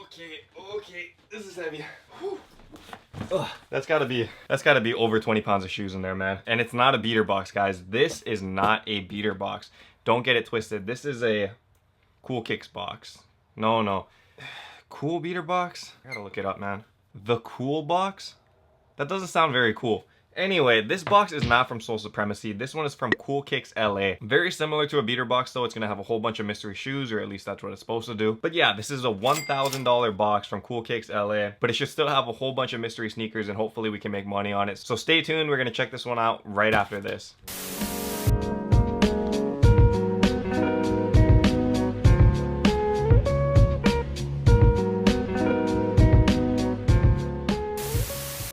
Okay, this is heavy. Whew. Ugh, that's gotta be over 20 pounds of shoes in there, man. And it's not a beater box, guys. This is not a beater box. Don't get it twisted. This is a CoolKicks box. No. Cool beater box? I gotta look it up, man. The Cool box? That doesn't sound very cool. Anyway, this box is not from Soul Supremacy. This one is from CoolKicks LA. Very similar to a beater box though. It's gonna have a whole bunch of mystery shoes, or at least that's what it's supposed to do. But yeah, this is a $1,000 box from CoolKicks LA, but it should still have a whole bunch of mystery sneakers, and hopefully we can make money on it. So stay tuned. We're gonna check this one out right after this.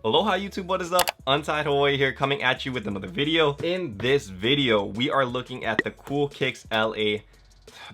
Aloha YouTube, what is up? Untitled Hawaii here, coming at you with another video. In this video, we are looking at the CoolKicks LA,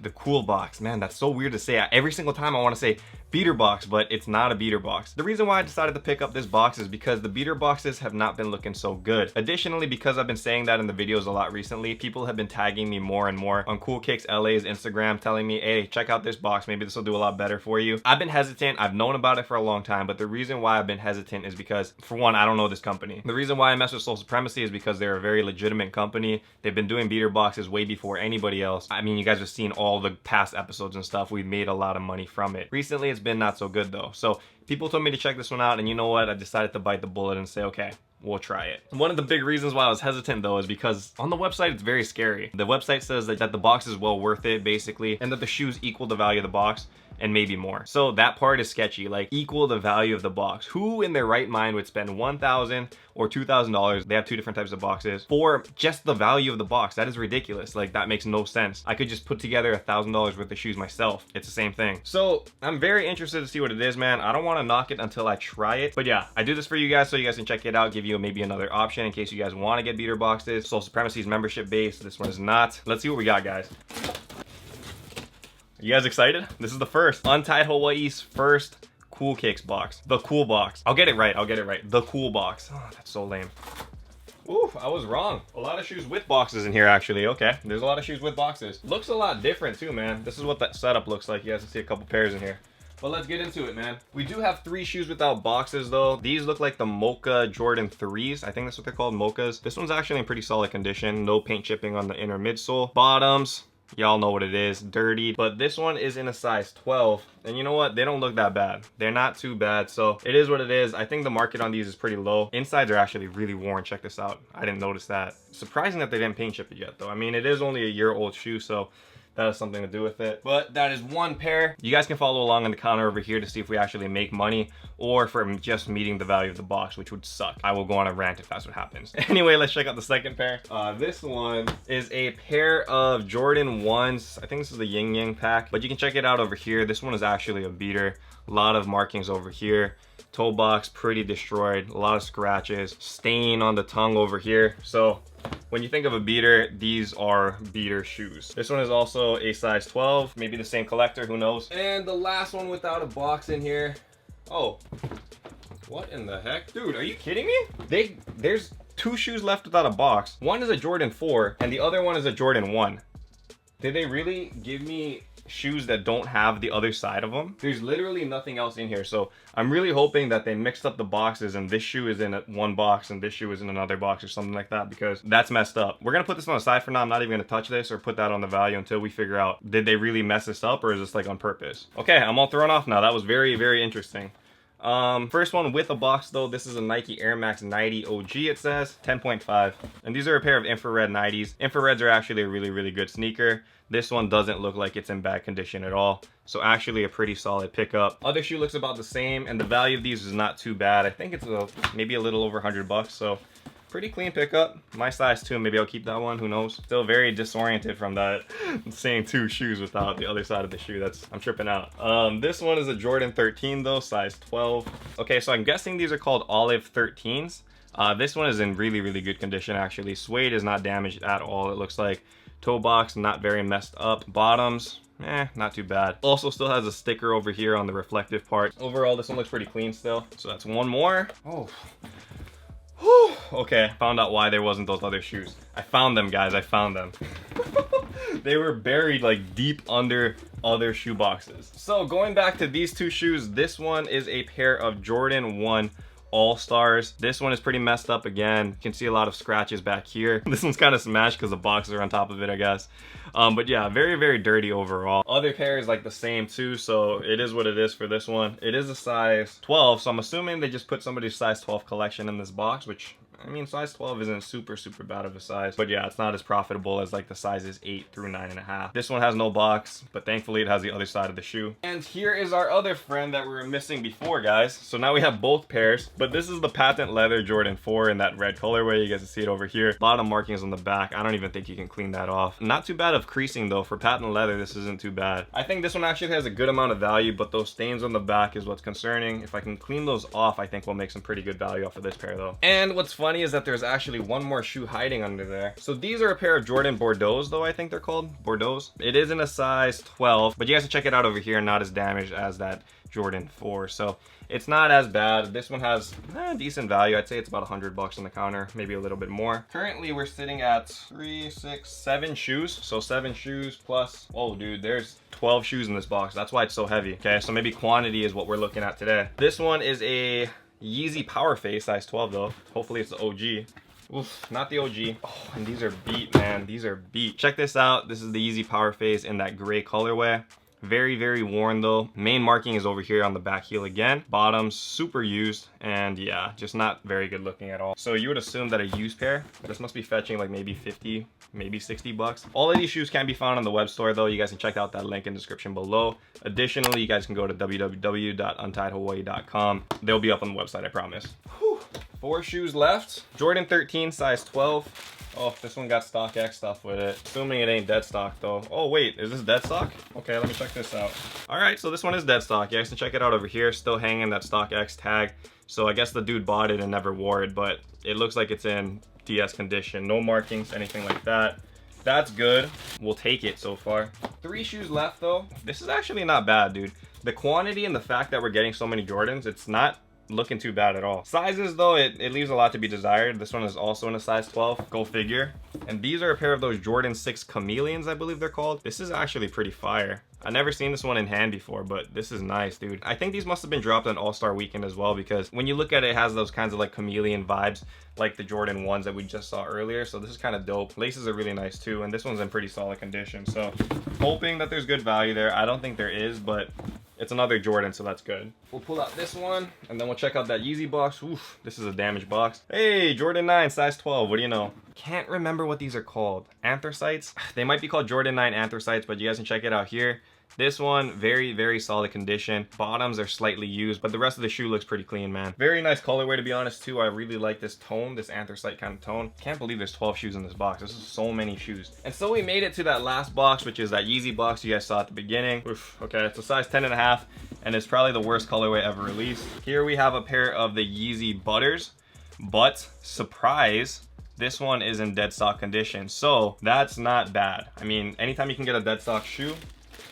the Cool box. Man, that's so weird to say. Every single time I want to say beater box, but it's not a beater box. The reason why I decided to pick up this box is because the beater boxes have not been looking so good. Additionally, because I've been saying that in the videos a lot recently, people have been tagging me more and more on CoolKicks LA's Instagram, telling me, hey, check out this box, maybe this will do a lot better for you. I've been hesitant. I've known about it for a long time, but the reason why I've been hesitant is because, for one, I don't know this company. The reason why I mess with Soul Supremacy is because they're a very legitimate company. They've been doing beater boxes way before anybody else. I mean, you guys have seen all the past episodes and stuff. We've made a lot of money from it. Recently, it's been not so good though. So people told me to check this one out, and you know what? I decided to bite the bullet and say, okay, we'll try it. One of the big reasons why I was hesitant though is because on the website it's very scary. The website says that the box is well worth it basically, and that the shoes equal the value of the box and maybe more. So that part is sketchy, like equal the value of the box. Who in their right mind would spend $1,000 or $2,000, they have two different types of boxes, for just the value of the box? That is ridiculous. Like, that makes no sense. I could just put together $1,000 worth of shoes myself. It's the same thing. So I'm very interested to see what it is, man. I don't want to knock it until I try it. But yeah, I do this for you guys so you guys can check it out, give you maybe another option in case you guys want to get beater boxes. Soul Supremacy's membership based. This one is not. Let's see what we got, guys. You guys excited? This is the first Untitled Hawaii's first CoolKicks box. The Cool box. I'll get it right. The Cool box. Oh, that's so lame. Ooh, I was wrong. A lot of shoes with boxes in here, actually. Okay, there's a lot of shoes with boxes. Looks a lot different too, man. This is what that setup looks like. You guys can see a couple pairs in here. But let's get into it, man. We do have 3 shoes without boxes though. These look like the Mocha Jordan 3s. I think that's what they're called, Mochas. This one's actually in pretty solid condition. No paint chipping on the inner midsole. Bottoms, y'all know what it is, dirty. But this one is in a size 12, and you know what, they don't look that bad. They're not too bad, so it is what it is. I think the market on these is pretty low. Insides are actually really worn. Check this out. I didn't notice that. Surprising that they didn't paint chip it yet though. I mean, it is only a year-old shoe, so that has something to do with it. But that is one pair. You guys can follow along on the counter over here to see if we actually make money, or from just meeting the value of the box, which would suck. I will go on a rant if that's what happens. Anyway, let's check out the second pair. This one is a pair of Jordan 1s. I think this is the Yin Yang pack, but you can check it out over here. This one is actually a beater. A lot of markings over here. Toe box pretty destroyed. A lot of scratches. Stain on the tongue over here. So when you think of a beater, these are beater shoes. This one is also a size 12, maybe the same collector, who knows. And the last one without a box in here. Oh, what in the heck? Dude, are you kidding me? There's 2 shoes left without a box. One is a Jordan 4 and the other one is a Jordan 1. Did they really give me shoes that don't have the other side of them? There's literally nothing else in here, so I'm really hoping that they mixed up the boxes and this shoe is in one box and this shoe is in another box or something like that, because that's messed up. We're gonna put this one aside for now. I'm not even gonna touch this or put that on the value until we figure out, did they really mess this up, or is this like on purpose? Okay, I'm all thrown off now. That was very, very interesting. First one with a box though. This is a Nike Air Max 90 OG, it says 10.5, and these are a pair of infrared 90s. Infrareds are actually a really, really good sneaker. This one doesn't look like it's in bad condition at all, so actually a pretty solid pickup. Other shoe looks about the same, and the value of these is not too bad. I think it's maybe a little over $100, so pretty clean pickup. My size 2, maybe I'll keep that one, who knows. Still very disoriented from that saying 2 shoes without the other side of the shoe. I'm tripping out. This one is a Jordan 13 though, size 12. Okay, so I'm guessing these are called Olive 13s. This one is in really, really good condition actually. Suede is not damaged at all, it looks like. Toe box, not very messed up. Bottoms, not too bad. Also still has a sticker over here on the reflective part. Overall, this one looks pretty clean still. So that's one more. Oh. Whew. Okay, found out why there wasn't those other shoes. I found them, guys, I found them. They were buried like deep under other shoe boxes. So going back to these two shoes, this one is a pair of Jordan 1 All-Stars. This one is pretty messed up again. You can see a lot of scratches back here. This one's kind of smashed because the boxes are on top of it, I guess. But yeah, very, very dirty overall. Other pair is like the same too, so it is what it is for this one. It is a size 12, so I'm assuming they just put somebody's size 12 collection in this box, which, I mean, size 12 isn't super bad of a size, but yeah, it's not as profitable as like the sizes 8 through 9.5. This one has no box, but thankfully it has the other side of the shoe. And here is our other friend that we were missing before, guys. So now we have both pairs, but this is the patent leather Jordan 4 in that red colorway. You guys can see it over here. A lot of markings on the back. I don't even think you can clean that off. Not too bad of creasing though. For patent leather, this isn't too bad. I think this one actually has a good amount of value, but those stains on the back is what's concerning. If I can clean those off, I think we'll make some pretty good value off of this pair though. And what's funny is that there's actually one more shoe hiding under there. So these are a pair of Jordan Bordeaux though, I think they're called Bordeaux. It is in a size 12, but you guys can check it out over here, not as damaged as that Jordan 4. So it's not as bad. This one has decent value. I'd say it's about $100 on the counter, maybe a little bit more. Currently we're sitting at 3, 6, 7 shoes. So 7 shoes plus, oh dude, there's 12 shoes in this box. That's why it's so heavy. Okay, so maybe quantity is what we're looking at today. This one is a Yeezy Power Face, size 12 though. Hopefully it's the OG. Oof, not the OG. Oh, and these are beat, man. These are beat. Check this out. This is the Yeezy Power Face in that gray colorway. Very, very worn though. Main marking is over here on the back heel again. Bottoms super used, and yeah, just not very good looking at all. So you would assume that a used pair, this must be fetching like maybe 50, maybe $60. All of these shoes can be found on the web store though. You guys can check out that link in the description below. Additionally, you guys can go to www.untitledhawaii.com. They'll be up on the website, I promise. Whew. 4 shoes left. Jordan 13, size 12. Oh, this one got StockX stuff with it. Assuming it ain't dead stock though. Oh wait, is this dead stock? Okay, let me check this out. All right, so this one is dead stock. You guys can check it out over here. Still hanging that StockX tag. So I guess the dude bought it and never wore it, but it looks like it's in DS condition. No markings, anything like that. That's good. We'll take it so far. 3 shoes left though. This is actually not bad, dude. The quantity and the fact that we're getting so many Jordans, it's not looking too bad at all. Sizes though, it leaves a lot to be desired. This one is also in a size 12, go figure. And these are a pair of those Jordan 6 Chameleons, I believe they're called. This is actually pretty fire. I've never seen this one in hand before, but this is nice, dude. I think these must have been dropped on All-Star Weekend as well, because when you look at it, it has those kinds of like chameleon vibes, like the Jordan 1s that we just saw earlier. So this is kind of dope. Laces are really nice too, and this one's in pretty solid condition. So hoping that there's good value there. I don't think there is, but it's another Jordan, so that's good. We'll pull out this one, and then we'll check out that Yeezy box. Oof, this is a damaged box. Hey, Jordan 9, size 12, what do you know? Can't remember what these are called. Anthracites? They might be called Jordan 9 Anthracites, but you guys can check it out here. This one, very, very solid condition. Bottoms are slightly used, but the rest of the shoe looks pretty clean, man. Very nice colorway, to be honest, too. I really like this tone, this anthracite kind of tone. Can't believe there's 12 shoes in this box. This is so many shoes. And so we made it to that last box, which is that Yeezy box you guys saw at the beginning. Oof, okay, it's a size 10.5, and it's probably the worst colorway ever released. Here we have a pair of the Yeezy Butters, but surprise, this one is in dead stock condition. So that's not bad. I mean, anytime you can get a dead stock shoe,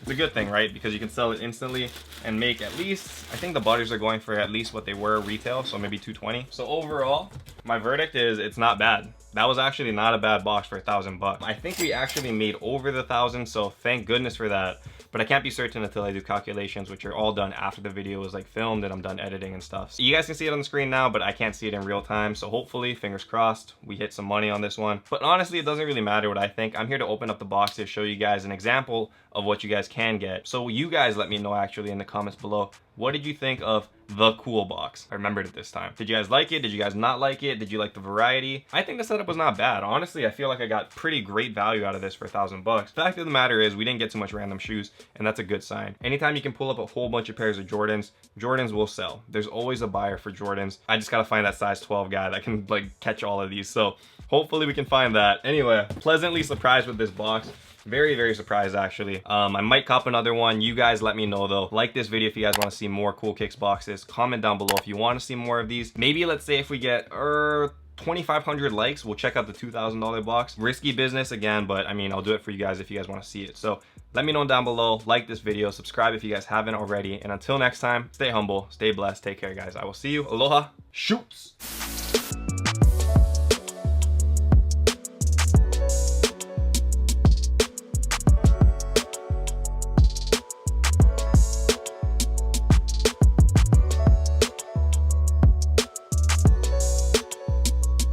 it's a good thing, right? Because you can sell it instantly and make at least, I think the Butters are going for at least what they were retail, so maybe $220. So overall, my verdict is it's not bad. That was actually not a bad box for $1,000. I think we actually made over the 1,000, so thank goodness for that. But I can't be certain until I do calculations, which are all done after the video is like filmed and I'm done editing and stuff. So you guys can see it on the screen now, but I can't see it in real time. So hopefully, fingers crossed, we hit some money on this one. But honestly, it doesn't really matter what I think. I'm here to open up the box to show you guys an example of what you guys can get. So you guys let me know actually in the comments below, what did you think of the cool box? I remembered it this time. Did you guys like it? Did you guys not like it? Did you like the variety? I think the setup was not bad. Honestly, I feel like I got pretty great value out of this for $1,000. Fact of the matter is we didn't get too much random shoes, and that's a good sign. Anytime you can pull up a whole bunch of pairs of Jordans, Jordans will sell. There's always a buyer for Jordans. I just gotta find that size 12 guy that can like catch all of these. So hopefully we can find that. Anyway, pleasantly surprised with this box. Very, very surprised actually. I might cop another one. You guys let me know though. Like this video if you guys want to see more CoolKicks boxes. Comment down below if you want to see more of these. Maybe let's say if we get 2,500 likes, we'll check out the $2,000 box. Risky business again, but I mean, I'll do it for you guys if you guys want to see it. So let me know down below. Like this video, subscribe if you guys haven't already. And until next time, stay humble, stay blessed, take care guys. I will see you. Aloha, shoots.